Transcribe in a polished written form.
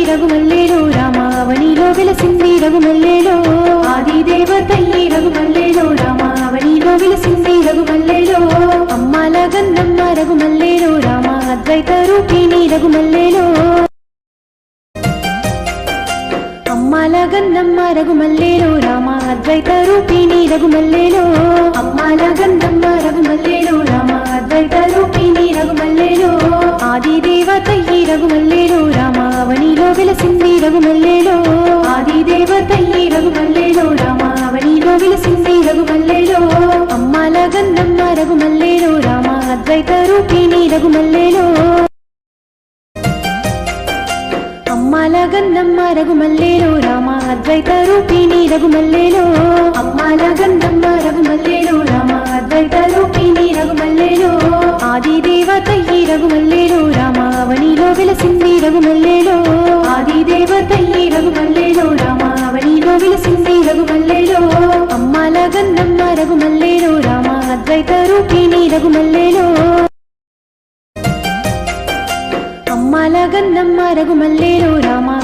రఘుమల్లేలో రామావనిలో వెలసింది రఘుమల్లేలో ఆది దేవతయ్యి రఘుమల్లేలో రామావనిలో వెలసింది రఘుమల్లేలో అమ్మాల గన్నమ్మ రఘుమల్లేలో రామ అద్వైత రూపిణి రఘుమల్లేలో అమ్మాల గన్నమ్మ రఘుమల్లేలో రామ అద్వైత రూపిణి రఘుమల్లేలో అమ్మాల గన్నమ్మ రఘుమల్లేలో రామ అద్వైత రూపిణి రఘుమల్లేలో ఆది దేవతయ్యి రఘుమల్లేలో రామావనిలో వెలసింది రఘుమల్లేలో ఆది దేవతయ్యి రఘుమల్లేలో రామావనిలో వెలసింది రఘుమల్లేలో అమ్మాల గన్నమ్మ రఘుమల్లేలో రామ అద్వైత రూపిణి రఘుమల్లేలో అమ్మాల గన్నమ్మ రఘుమల్లేలో రామ అద్వైత రూపిణి రఘుమల్లేలో అమ్మాల గన్నమ్మ రఘుమల్లేలో రామ అద్వైత రూపిణి రఘుమల్లేలో ఆది దేవతయ్యి రఘుమల్లేలో రామావనిలో వెలసింది రఘుమల్లేలో ఆది దేవతయ్యి రఘుమల్లేలో రామావనిలో వెలసింది రఘుమల్లేలో అమ్మాల గన్నమ్మ రఘుమల్లేలో రామ అద్వైత రూపిణి రఘుమల్లేలో అమ్మాల గన్నమ్మ రఘుమల్లేలో రామ